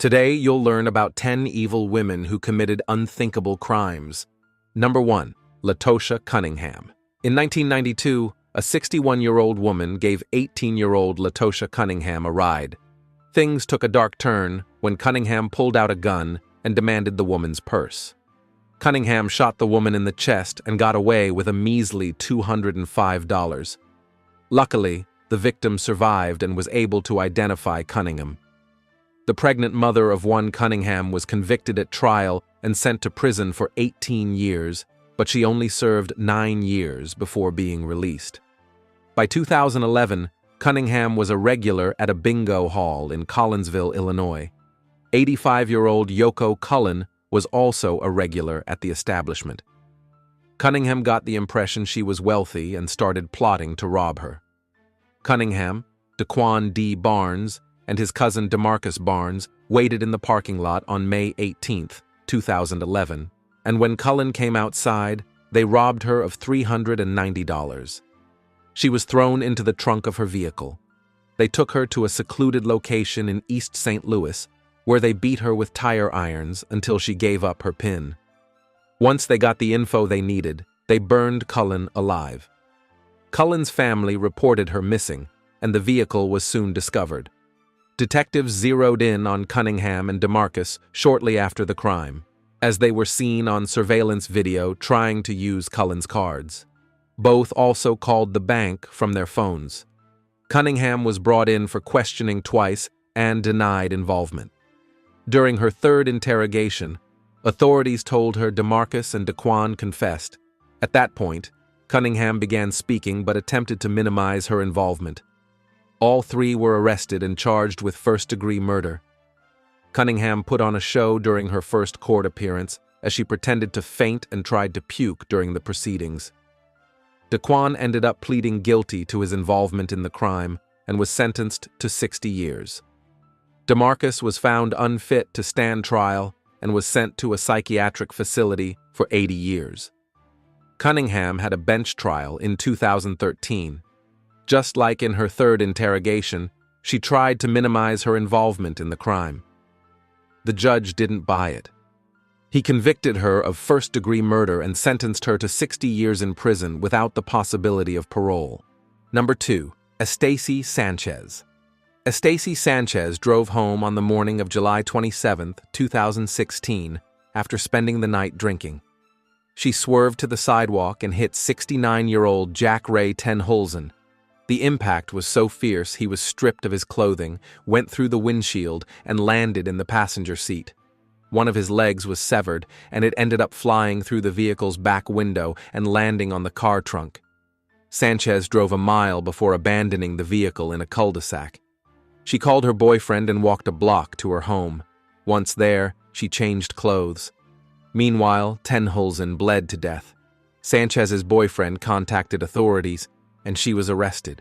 Today, you'll learn about 10 evil women who committed unthinkable crimes. Number 1. Latosha Cunningham. In 1992, a 61-year-old woman gave 18-year-old Latosha Cunningham a ride. Things took a dark turn when Cunningham pulled out a gun and demanded the woman's purse. Cunningham shot the woman in the chest and got away with a measly $205. Luckily, the victim survived and was able to identify Cunningham. The pregnant mother of one Cunningham was convicted at trial and sent to prison for 18 years, but she only served 9 years before being released. By 2011, Cunningham was a regular at a bingo hall in Collinsville, Illinois. 85-year-old Yoko Cullen was also a regular at the establishment. Cunningham got the impression she was wealthy and started plotting to rob her. Cunningham, Daquan D. Barnes, and his cousin DeMarcus Barnes waited in the parking lot on May 18, 2011, and when Cullen came outside, they robbed her of $390. She was thrown into the trunk of her vehicle. They took her to a secluded location in East St. Louis, where they beat her with tire irons until she gave up her PIN. Once they got the info they needed, they burned Cullen alive. Cullen's family reported her missing, and the vehicle was soon discovered. Detectives zeroed in on Cunningham and DeMarcus shortly after the crime, as they were seen on surveillance video trying to use Cullen's cards. Both also called the bank from their phones. Cunningham was brought in for questioning twice and denied involvement. During her third interrogation, authorities told her DeMarcus and Daquan confessed. At that point, Cunningham began speaking but attempted to minimize her involvement. All three were arrested and charged with first-degree murder. Cunningham put on a show during her first court appearance as she pretended to faint and tried to puke during the proceedings. Daquan ended up pleading guilty to his involvement in the crime and was sentenced to 60 years. DeMarcus was found unfit to stand trial and was sent to a psychiatric facility for 80 years. Cunningham had a bench trial in 2013. Just like in her third interrogation, she tried to minimize her involvement in the crime. The judge didn't buy it. He convicted her of first-degree murder and sentenced her to 60 years in prison without the possibility of parole. Number 2. Estacy Sanchez. Estacy Sanchez drove home on the morning of July 27, 2016, after spending the night drinking. She swerved to the sidewalk and hit 69-year-old Jack Ray Tenhulzen. The impact was so fierce he was stripped of his clothing, went through the windshield, and landed in the passenger seat. One of his legs was severed, and it ended up flying through the vehicle's back window and landing on the car trunk. Sanchez drove a mile before abandoning the vehicle in a cul-de-sac. She called her boyfriend and walked a block to her home. Once there, she changed clothes. Meanwhile, Tenhulzen bled to death. Sanchez's boyfriend contacted authorities, and she was arrested.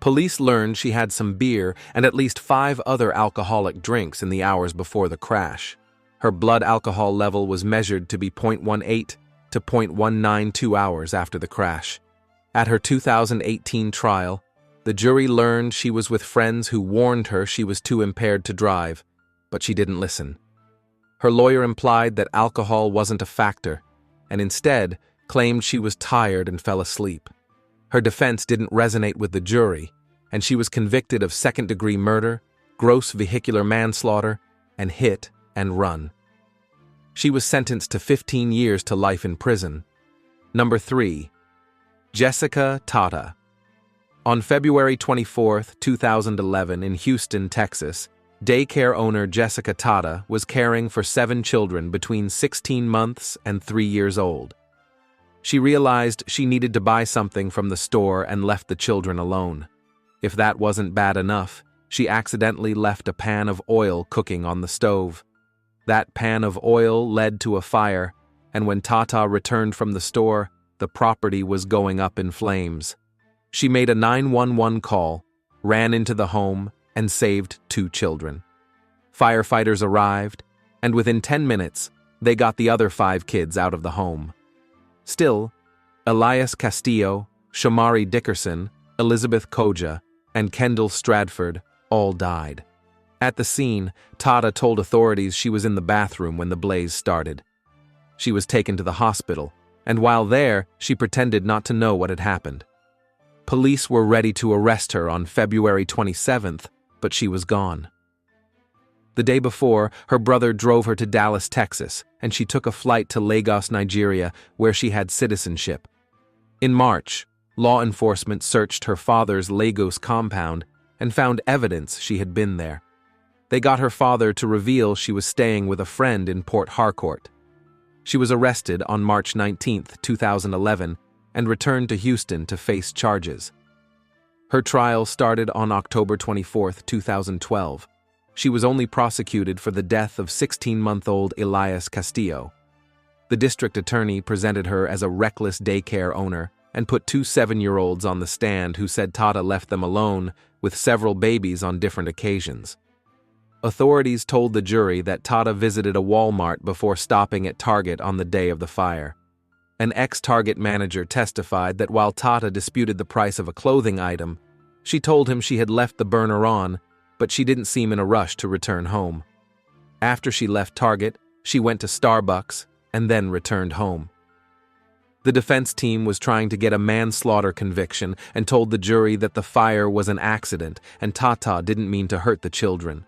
Police learned she had some beer and at least 5 other alcoholic drinks in the hours before the crash. Her blood alcohol level was measured to be 0.18 to 0.192 hours after the crash. At her 2018 trial, the jury learned she was with friends who warned her she was too impaired to drive, but she didn't listen. Her lawyer implied that alcohol wasn't a factor, and instead claimed she was tired and fell asleep. Her defense didn't resonate with the jury, and she was convicted of second-degree murder, gross vehicular manslaughter, and hit and run. She was sentenced to 15 years to life in prison. Number 3. Jessica Tata. On February 24, 2011, in Houston, Texas, daycare owner Jessica Tata was caring for 7 children between 16 months and 3 years old. She realized she needed to buy something from the store and left the children alone. If that wasn't bad enough, she accidentally left a pan of oil cooking on the stove. That pan of oil led to a fire, and when Tata returned from the store, the property was going up in flames. She made a 911 call, ran into the home, and saved 2 children. Firefighters arrived, and within 10 minutes, they got the other 5 kids out of the home. Still, Elias Castillo, Shamari Dickerson, Elizabeth Koja, and Kendall Stradford all died. At the scene, Tata told authorities she was in the bathroom when the blaze started. She was taken to the hospital, and while there, she pretended not to know what had happened. Police were ready to arrest her on February 27th, but she was gone. The day before, her brother drove her to Dallas, Texas, and she took a flight to Lagos, Nigeria, where she had citizenship. In March, law enforcement searched her father's Lagos compound and found evidence she had been there. They got her father to reveal she was staying with a friend in Port Harcourt. She was arrested on March 19, 2011, and returned to Houston to face charges. Her trial started on October 24, 2012. She was only prosecuted for the death of 16-month-old Elias Castillo. The district attorney presented her as a reckless daycare owner and put two 7-year-olds on the stand who said Tata left them alone with several babies on different occasions. Authorities told the jury that Tata visited a Walmart before stopping at Target on the day of the fire. An ex-Target manager testified that while Tata disputed the price of a clothing item, she told him she had left the burner on, but she didn't seem in a rush to return home. After she left Target, she went to Starbucks and then returned home. The defense team was trying to get a manslaughter conviction and told the jury that the fire was an accident and Tata didn't mean to hurt the children.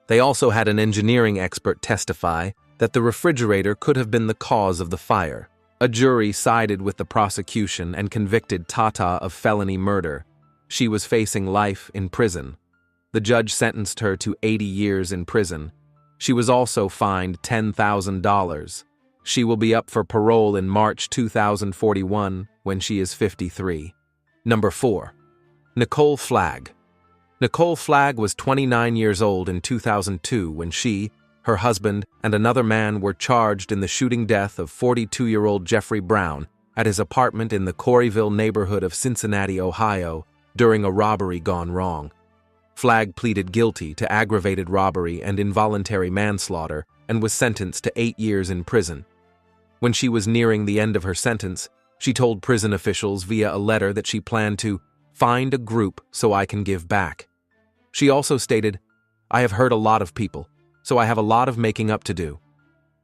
They also had an engineering expert testify that the refrigerator could have been the cause of the fire. A jury sided with the prosecution and convicted Tata of felony murder. She was facing life in prison. The judge sentenced her to 80 years in prison. She was also fined $10,000. She will be up for parole in March 2041 when she is 53. Number 4. Nicole Flagg. Nicole Flagg was 29 years old in 2002 when she, her husband, and another man were charged in the shooting death of 42-year-old Jeffrey Brown at his apartment in the Coreyville neighborhood of Cincinnati, Ohio, during a robbery gone wrong. Flagg pleaded guilty to aggravated robbery and involuntary manslaughter and was sentenced to 8 years in prison. When she was nearing the end of her sentence, she told prison officials via a letter that she planned to find a group so I can give back. She also stated, "I have hurt a lot of people, so I have a lot of making up to do."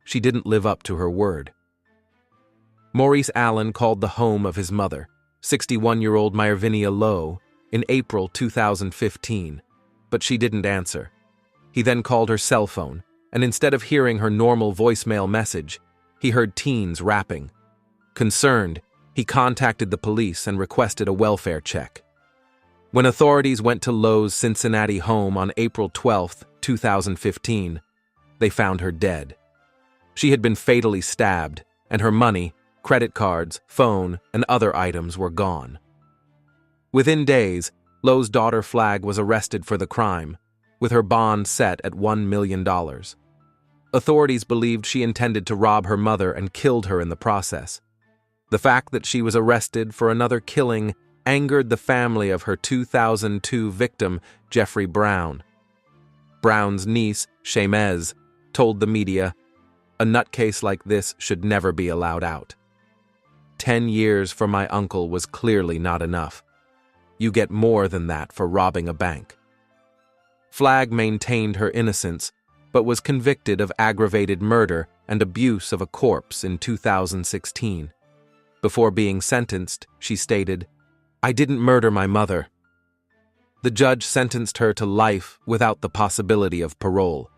She didn't live up to her word. Maurice Allen called the home of his mother, 61-year-old Myrvinia Lowe, in April 2015, but she didn't answer. He then called her cell phone, and instead of hearing her normal voicemail message, he heard teens rapping. Concerned, he contacted the police and requested a welfare check. When authorities went to Lowe's Cincinnati home on April 12, 2015, they found her dead. She had been fatally stabbed, and her money, credit cards, phone, and other items were gone. Within days, Lowe's daughter Flagg was arrested for the crime, with her bond set at $1 million. Authorities believed she intended to rob her mother and killed her in the process. The fact that she was arrested for another killing angered the family of her 2002 victim, Jeffrey Brown. Brown's niece, Shamez, told the media, "A nutcase like this should never be allowed out. 10 years for my uncle was clearly not enough. You get more than that for robbing a bank." Flagg maintained her innocence, but was convicted of aggravated murder and abuse of a corpse in 2016. Before being sentenced, she stated, "I didn't murder my mother." The judge sentenced her to life without the possibility of parole.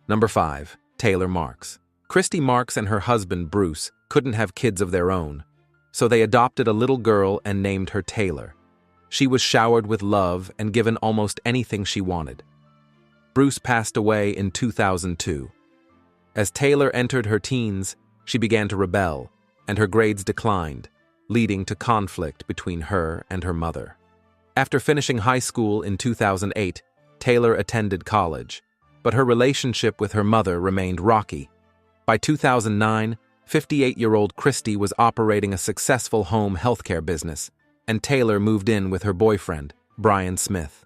Number 5. Taylor Marks. Christy Marks and her husband Bruce couldn't have kids of their own, so they adopted a little girl and named her Taylor. She was showered with love and given almost anything she wanted. Bruce passed away in 2002. As Taylor entered her teens, she began to rebel, and her grades declined, leading to conflict between her and her mother. After finishing high school in 2008, Taylor attended college, but her relationship with her mother remained rocky. By 2009, 58-year-old Christy was operating a successful home healthcare business, and Taylor moved in with her boyfriend, Brian Smith.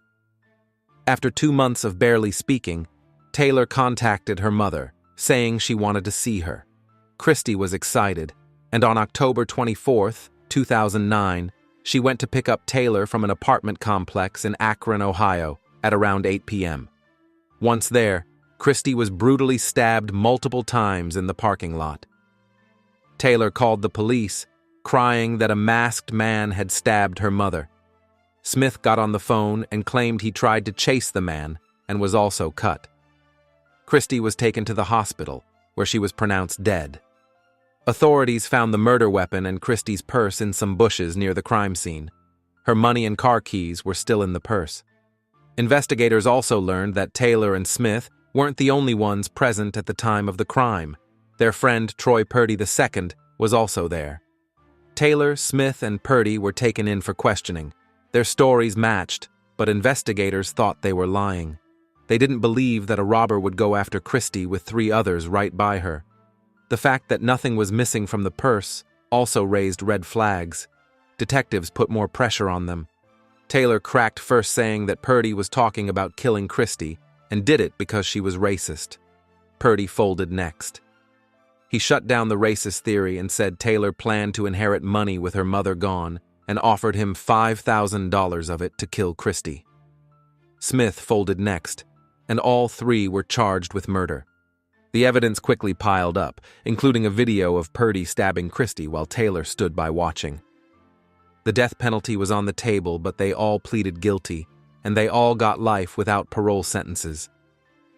After 2 months of barely speaking, Taylor contacted her mother, saying she wanted to see her. Christy was excited, and on October 24, 2009, she went to pick up Taylor from an apartment complex in Akron, Ohio, at around 8 p.m. Once there, Christie was brutally stabbed multiple times in the parking lot. Taylor called the police, crying that a masked man had stabbed her mother. Smith got on the phone and claimed he tried to chase the man and was also cut. Christie was taken to the hospital, where she was pronounced dead. Authorities found the murder weapon and Christie's purse in some bushes near the crime scene. Her money and car keys were still in the purse. Investigators also learned that Taylor and Smith weren't the only ones present at the time of the crime. Their friend Troy Purdy II was also there. Taylor, Smith, and Purdy were taken in for questioning. Their stories matched, but investigators thought they were lying. They didn't believe that a robber would go after Christie with 3 others right by her. The fact that nothing was missing from the purse also raised red flags. Detectives put more pressure on them. Taylor cracked first, saying that Purdy was talking about killing Christie and did it because she was racist. Purdy folded next. He shut down the racist theory and said Taylor planned to inherit money with her mother gone and offered him $5,000 of it to kill Christie. Smith folded next, and all 3 were charged with murder. The evidence quickly piled up, including a video of Purdy stabbing Christie while Taylor stood by watching. The death penalty was on the table, but they all pleaded guilty, and they all got life without parole sentences.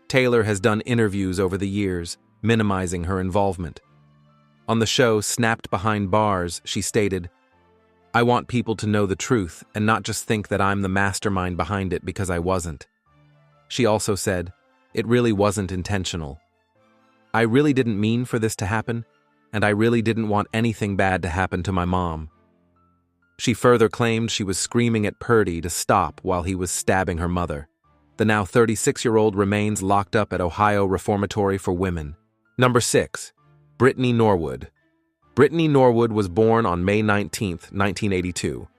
Taylor has done interviews over the years, minimizing her involvement. On the show Snapped Behind Bars, she stated, "I want people to know the truth and not just think that I'm the mastermind behind it, because I wasn't." She also said, "It really wasn't intentional. I really didn't mean for this to happen, and I really didn't want anything bad to happen to my mom." She further claimed she was screaming at Purdy to stop while he was stabbing her mother. The now 36-year-old remains locked up at Ohio Reformatory for Women. Number 6. Brittany Norwood. Brittany Norwood was born on May 19, 1982.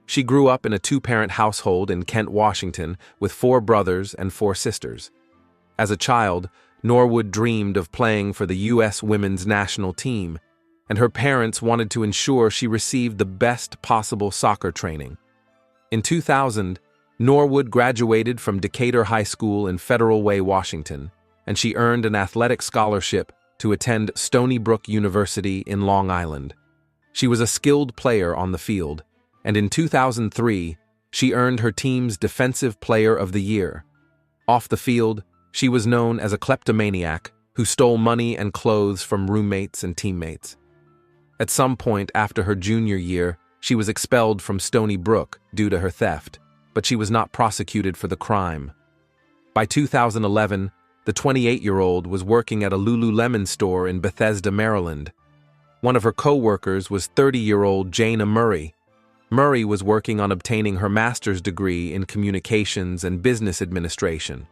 She grew up in a 2-parent household in Kent, Washington, with 4 brothers and 4 sisters. As a child, Norwood dreamed of playing for the U.S. women's national team, and her parents wanted to ensure she received the best possible soccer training. In 2000, Norwood graduated from Decatur High School in Federal Way, Washington, and she earned an athletic scholarship to attend Stony Brook University in Long Island. She was a skilled player on the field, and in 2003, she earned her team's Defensive Player of the Year. Off the field, she was known as a kleptomaniac who stole money and clothes from roommates and teammates. At some point after her junior year, she was expelled from Stony Brook due to her theft, but she was not prosecuted for the crime. By 2011, the 28-year-old was working at a Lululemon store in Bethesda, Maryland. One of her co-workers was 30-year-old Jana Murray. Murray was working on obtaining her master's degree in communications and business administration.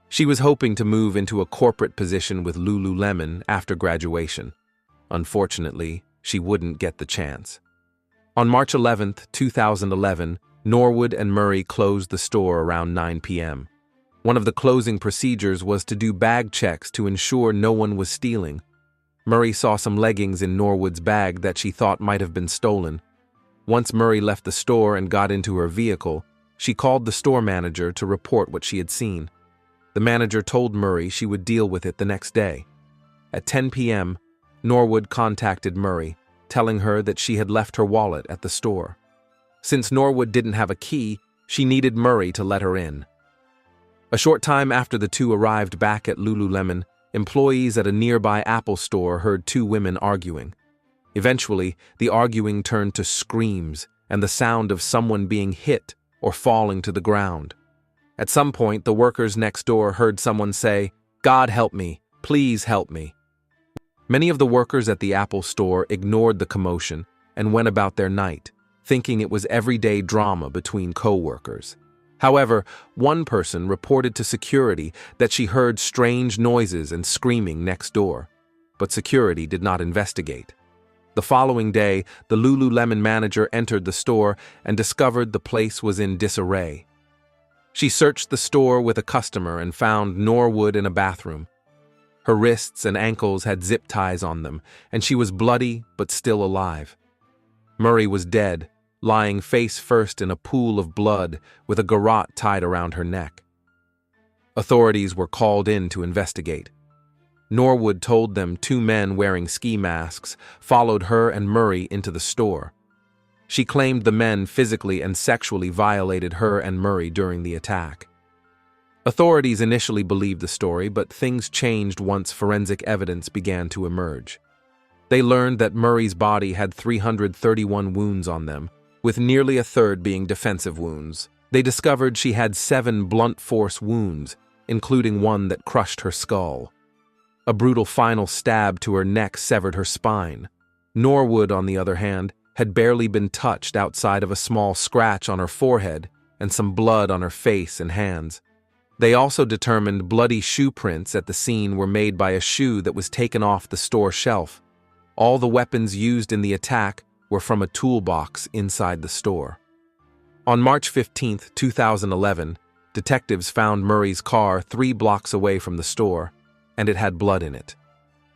She was hoping to move into a corporate position with Lululemon after graduation. Unfortunately, she wouldn't get the chance. On March 11, 2011, Norwood and Murray closed the store around 9 p.m. One of the closing procedures was to do bag checks to ensure no one was stealing. Murray saw some leggings in Norwood's bag that she thought might have been stolen. Once Murray left the store and got into her vehicle, she called the store manager to report what she had seen. The manager told Murray she would deal with it the next day. At 10 p.m., Norwood contacted Murray, telling her that she had left her wallet at the store. Since Norwood didn't have a key, she needed Murray to let her in. A short time after the two arrived back at Lululemon, employees at a nearby Apple store heard 2 women arguing. Eventually, the arguing turned to screams and the sound of someone being hit or falling to the ground. At some point, the workers next door heard someone say, "God help me, please help me." Many of the workers at the Apple store ignored the commotion and went about their night, thinking it was everyday drama between co-workers. However, one person reported to security that she heard strange noises and screaming next door, but security did not investigate. The following day, the Lululemon manager entered the store and discovered the place was in disarray. She searched the store with a customer and found Norwood in a bathroom. Her wrists and ankles had zip ties on them, and she was bloody but still alive. Murray was dead, lying face first in a pool of blood with a garrote tied around her neck. Authorities were called in to investigate. Norwood told them 2 men wearing ski masks followed her and Murray into the store. She claimed the men physically and sexually violated her and Murray during the attack. Authorities initially believed the story, but things changed once forensic evidence began to emerge. They learned that Murray's body had 331 wounds on them, with nearly a third being defensive wounds. They discovered she had 7 blunt force wounds, including one that crushed her skull. A brutal final stab to her neck severed her spine. Norwood, on the other hand, had barely been touched outside of a small scratch on her forehead and some blood on her face and hands. They also determined bloody shoe prints at the scene were made by a shoe that was taken off the store shelf. All the weapons used in the attack were from a toolbox inside the store. On March 15, 2011, detectives found Murray's car 3 blocks away from the store, and it had blood in it.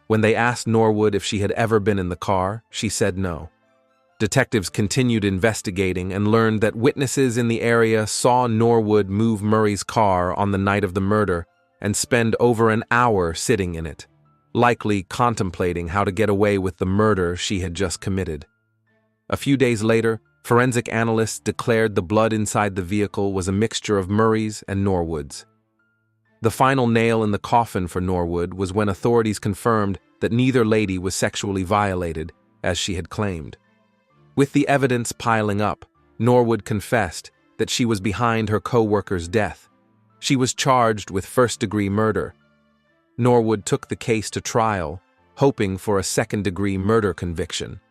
When they asked Norwood if she had ever been in the car, she said no. Detectives continued investigating and learned that witnesses in the area saw Norwood move Murray's car on the night of the murder and spend over an hour sitting in it, likely contemplating how to get away with the murder she had just committed. A few days later, forensic analysts declared the blood inside the vehicle was a mixture of Murray's and Norwood's. The final nail in the coffin for Norwood was when authorities confirmed that neither lady was sexually violated, as she had claimed. With the evidence piling up, Norwood confessed that she was behind her co-worker's death. She was charged with first-degree murder. Norwood took the case to trial, hoping for a second-degree murder conviction.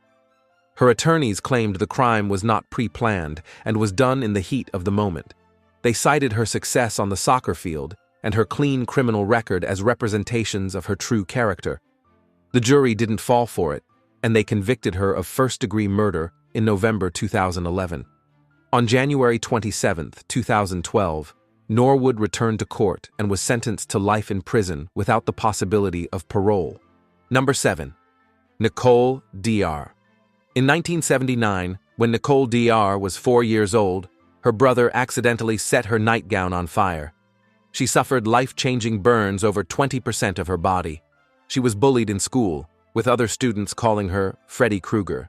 Her attorneys claimed the crime was not pre-planned and was done in the heat of the moment. They cited her success on the soccer field and her clean criminal record as representations of her true character. The jury didn't fall for it, and they convicted her of first-degree murder in November 2011. On January 27, 2012, Norwood returned to court and was sentenced to life in prison without the possibility of parole. Number 7. Nicole Dr. In 1979, when Nicole Dr. was 4 years old, her brother accidentally set her nightgown on fire. She suffered life-changing burns over 20% of her body. She was bullied in school, with other students calling her Freddy Krueger.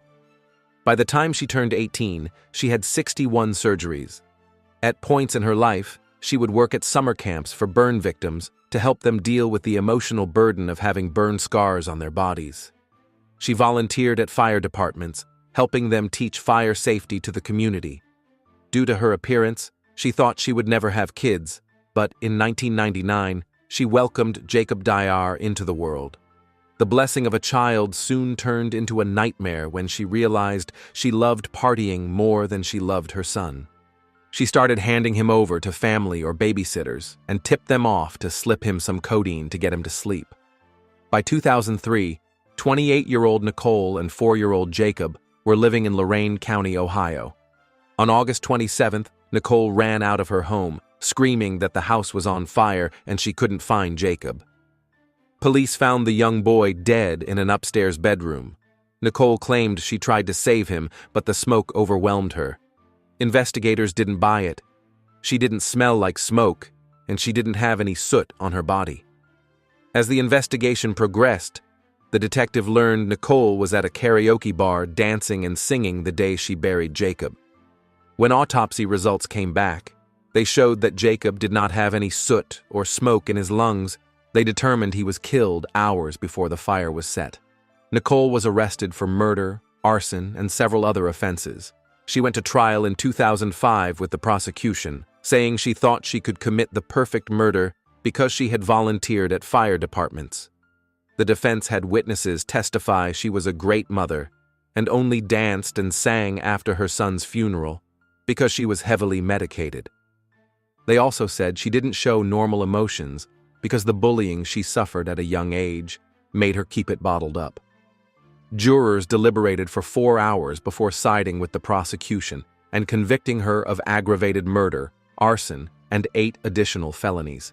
By the time she turned 18, she had 61 surgeries. At points in her life, she would work at summer camps for burn victims to help them deal with the emotional burden of having burn scars on their bodies. She volunteered at fire departments, helping them teach fire safety to the community. Due to her appearance, she thought she would never have kids, but in 1999, she welcomed Jacob Dr. into the world. The blessing of a child soon turned into a nightmare when she realized she loved partying more than she loved her son. She started handing him over to family or babysitters and tipped them off to slip him some codeine to get him to sleep. By 2003, 28-year-old Nicole and 4-year-old Jacob were living in Lorain County, Ohio. On August 27th, Nicole ran out of her home, screaming that the house was on fire and she couldn't find Jacob. Police found the young boy dead in an upstairs bedroom. Nicole claimed she tried to save him, but the smoke overwhelmed her. Investigators didn't buy it. She didn't smell like smoke, and she didn't have any soot on her body. As the investigation progressed, the detective learned Nicole was at a karaoke bar dancing and singing the day she buried Jacob. When autopsy results came back, they showed that Jacob did not have any soot or smoke in his lungs. They determined he was killed hours before the fire was set. Nicole was arrested for murder, arson, and several other offenses. She went to trial in 2005 with the prosecution, saying she thought she could commit the perfect murder because she had volunteered at fire departments. The defense had witnesses testify she was a great mother and only danced and sang after her son's funeral because she was heavily medicated. They also said she didn't show normal emotions because the bullying she suffered at a young age made her keep it bottled up. Jurors deliberated for 4 hours before siding with the prosecution and convicting her of aggravated murder, arson, and 8 additional felonies.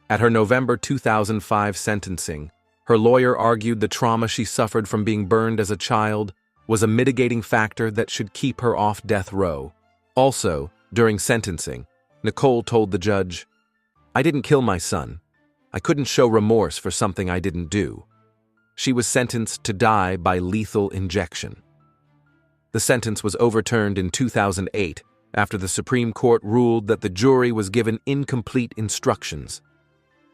At her November 2005 sentencing, her lawyer argued the trauma she suffered from being burned as a child was a mitigating factor that should keep her off death row. Also, during sentencing, Nicole told the judge, I didn't kill my son. I couldn't show remorse for something I didn't do. She was sentenced to die by lethal injection. The sentence was overturned in 2008 after the Supreme Court ruled that the jury was given incomplete instructions.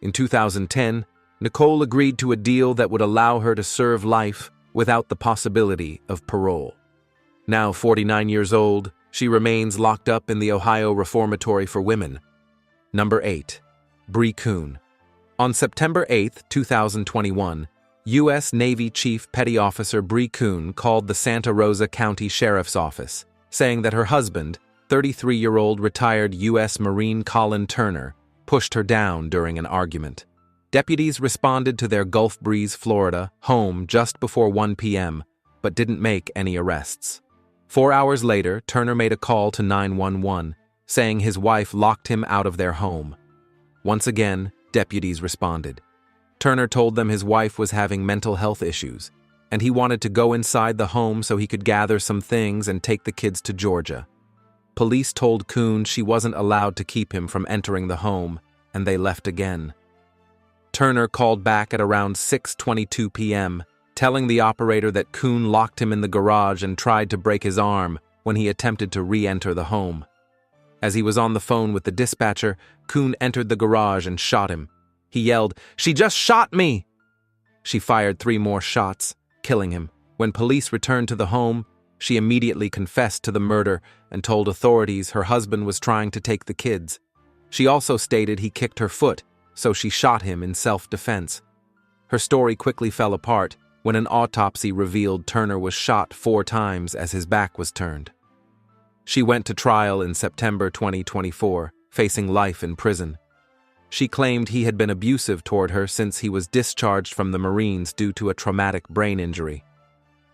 In 2010, Nicole agreed to a deal that would allow her to serve life without the possibility of parole. Now 49 years old, she remains locked up in the Ohio Reformatory for Women. Number 8. Bree Kuhn. On September 8, 2021, U.S. Navy Chief Petty Officer Bree Kuhn called the Santa Rosa County Sheriff's Office, saying that her husband, 33-year-old retired U.S. Marine Colin Turner, pushed her down during an argument. Deputies responded to their Gulf Breeze, Florida, home just before 1 p.m., but didn't make any arrests. 4 hours later, Turner made a call to 911, saying his wife locked him out of their home. Once again, deputies responded. Turner told them his wife was having mental health issues, and he wanted to go inside the home so he could gather some things and take the kids to Georgia. Police told Kuhn she wasn't allowed to keep him from entering the home, and they left again. Turner called back at around 6:22 p.m., telling the operator that Kuhn locked him in the garage and tried to break his arm when he attempted to re-enter the home. As he was on the phone with the dispatcher, Kuhn entered the garage and shot him. He yelled, "She just shot me!" She fired 3 more shots, killing him. When police returned to the home, she immediately confessed to the murder and told authorities her husband was trying to take the kids. She also stated he kicked her foot, so she shot him in self-defense. Her story quickly fell apart when an autopsy revealed Turner was shot 4 times as his back was turned. She went to trial in September 2024, facing life in prison. She claimed he had been abusive toward her since he was discharged from the Marines due to a traumatic brain injury.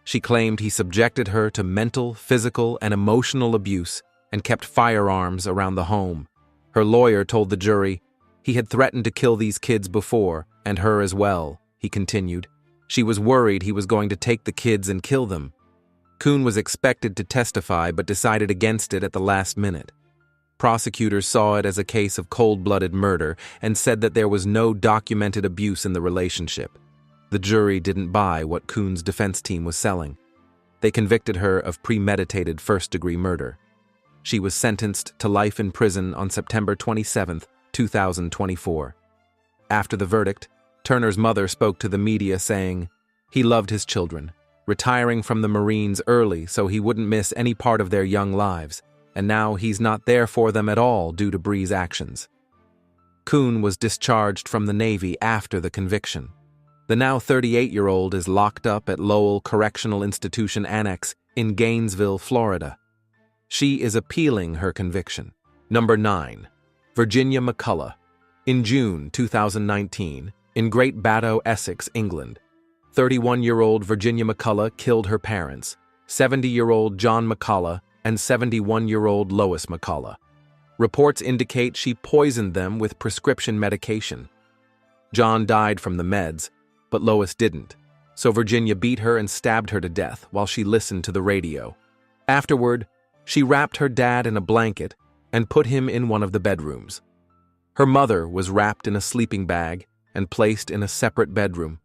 She claimed he subjected her to mental, physical, and emotional abuse and kept firearms around the home. Her lawyer told the jury, "He had threatened to kill these kids before, and her as well," he continued. She was worried he was going to take the kids and kill them. Kuhn was expected to testify but decided against it at the last minute. Prosecutors saw it as a case of cold-blooded murder and said that there was no documented abuse in the relationship. The jury didn't buy what Kuhn's defense team was selling. They convicted her of premeditated first-degree murder. She was sentenced to life in prison on September 27, 2024. After the verdict, Turner's mother spoke to the media saying, "He loved his children, retiring from the Marines early so he wouldn't miss any part of their young lives, and now he's not there for them at all due to Bree's actions." Kuhn was discharged from the Navy after the conviction. The now 38-year-old is locked up at Lowell Correctional Institution Annex in Gainesville, Florida. She is appealing her conviction. Number 9. Virginia McCullough. In June 2019, in Great Baddow, Essex, England, 31-year-old Virginia McCullough killed her parents, 70-year-old John McCullough and 71-year-old Lois McCullough. Reports indicate she poisoned them with prescription medication. John died from the meds, but Lois didn't, so Virginia beat her and stabbed her to death while she listened to the radio. Afterward, she wrapped her dad in a blanket and put him in one of the bedrooms. Her mother was wrapped in a sleeping bag and placed in a separate bedroom.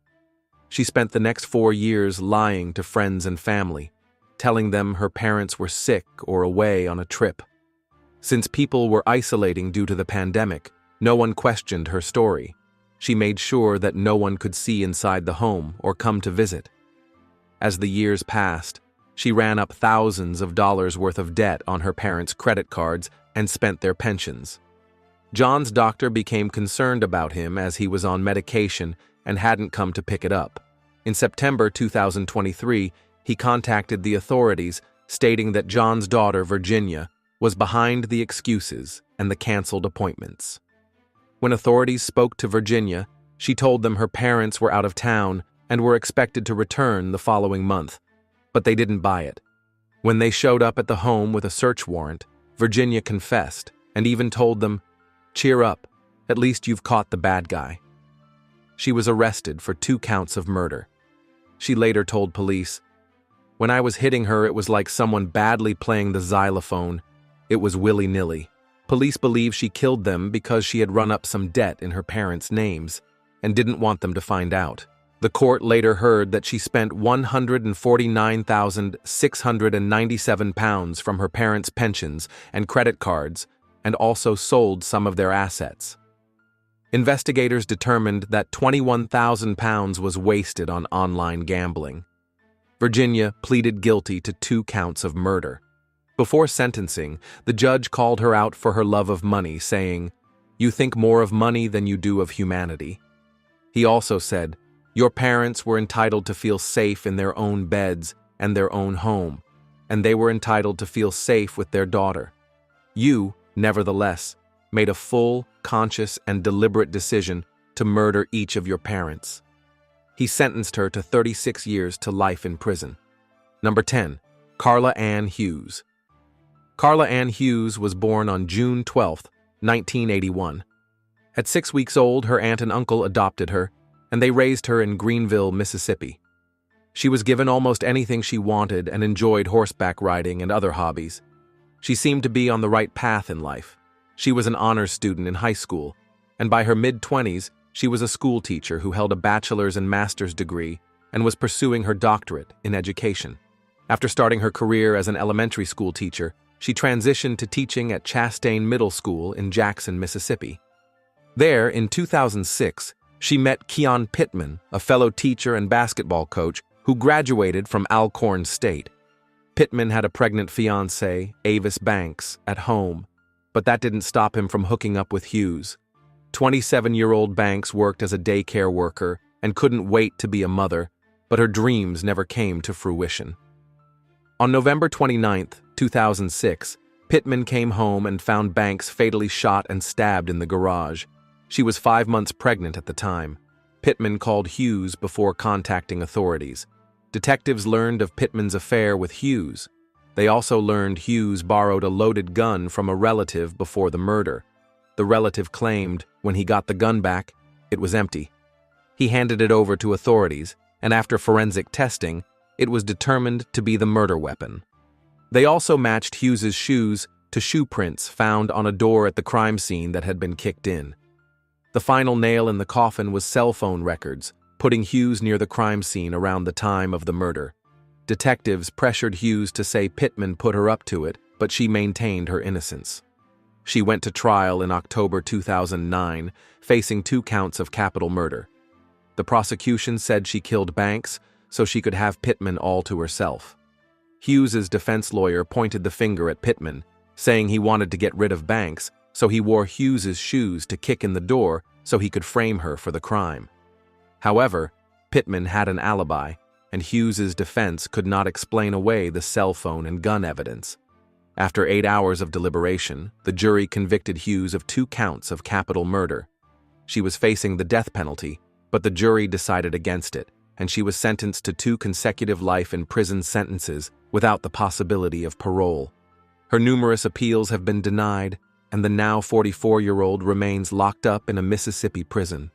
She spent the next 4 years lying to friends and family, telling them her parents were sick or away on a trip. Since people were isolating due to the pandemic, no one questioned her story. She made sure that no one could see inside the home or come to visit. As the years passed, she ran up thousands of dollars worth of debt on her parents' credit cards and spent their pensions. John's doctor became concerned about him as he was on medication and hadn't come to pick it up. In September 2023, he contacted the authorities, stating that John's daughter, Virginia, was behind the excuses and the canceled appointments. When authorities spoke to Virginia, she told them her parents were out of town and were expected to return the following month, but they didn't buy it. When they showed up at the home with a search warrant, Virginia confessed and even told them, "Cheer up, at least you've caught the bad guy." She was arrested for 2 counts of murder. She later told police, "When I was hitting her, it was like someone badly playing the xylophone. It was willy-nilly. Police believe she killed them because she had run up some debt in her parents' names and didn't want them to find out. The court later heard that she spent £149,697 from her parents' pensions and credit cards and also sold some of their assets. Investigators determined that £21,000 was wasted on online gambling. Virginia pleaded guilty to 2 counts of murder. Before sentencing, the judge called her out for her love of money, saying, "You think more of money than you do of humanity." He also said, "Your parents were entitled to feel safe in their own beds and their own home, and they were entitled to feel safe with their daughter. You, nevertheless, made a full, conscious, and deliberate decision to murder each of your parents." He sentenced her to 36 years to life in prison. Number 10. Carla Ann Hughes. Carla Ann Hughes was born on June 12, 1981. At 6 weeks old, her aunt and uncle adopted her, and they raised her in Greenville, Mississippi. She was given almost anything she wanted and enjoyed horseback riding and other hobbies. She seemed to be on the right path in life. She was an honors student in high school, and by her mid-20s, she was a school teacher who held a bachelor's and master's degree and was pursuing her doctorate in education. After starting her career as an elementary school teacher, she transitioned to teaching at Chastain Middle School in Jackson, Mississippi. There, in 2006, she met Keon Pittman, a fellow teacher and basketball coach who graduated from Alcorn State. Pittman had a pregnant fiancée, Avis Banks, at home, but that didn't stop him from hooking up with Hughes. 27-year-old Banks worked as a daycare worker and couldn't wait to be a mother, but her dreams never came to fruition. On November 29, 2006, Pittman came home and found Banks fatally shot and stabbed in the garage. She was 5 months pregnant at the time. Pittman called Hughes before contacting authorities. Detectives learned of Pittman's affair with Hughes. They also learned Hughes borrowed a loaded gun from a relative before the murder. The relative claimed, when he got the gun back, it was empty. He handed it over to authorities, and after forensic testing, it was determined to be the murder weapon. They also matched Hughes's shoes to shoe prints found on a door at the crime scene that had been kicked in. The final nail in the coffin was cell phone records, putting Hughes near the crime scene around the time of the murder. Detectives pressured Hughes to say Pittman put her up to it, but she maintained her innocence. She went to trial in October 2009, facing 2 counts of capital murder. The prosecution said she killed Banks so she could have Pittman all to herself. Hughes's defense lawyer pointed the finger at Pittman, saying he wanted to get rid of Banks, so he wore Hughes's shoes to kick in the door so he could frame her for the crime. However, Pittman had an alibi, and Hughes's defense could not explain away the cell phone and gun evidence. After 8 hours of deliberation, the jury convicted Hughes of 2 counts of capital murder. She was facing the death penalty, but the jury decided against it, and she was sentenced to 2 consecutive life in prison sentences without the possibility of parole. Her numerous appeals have been denied, and the now 44-year-old remains locked up in a Mississippi prison.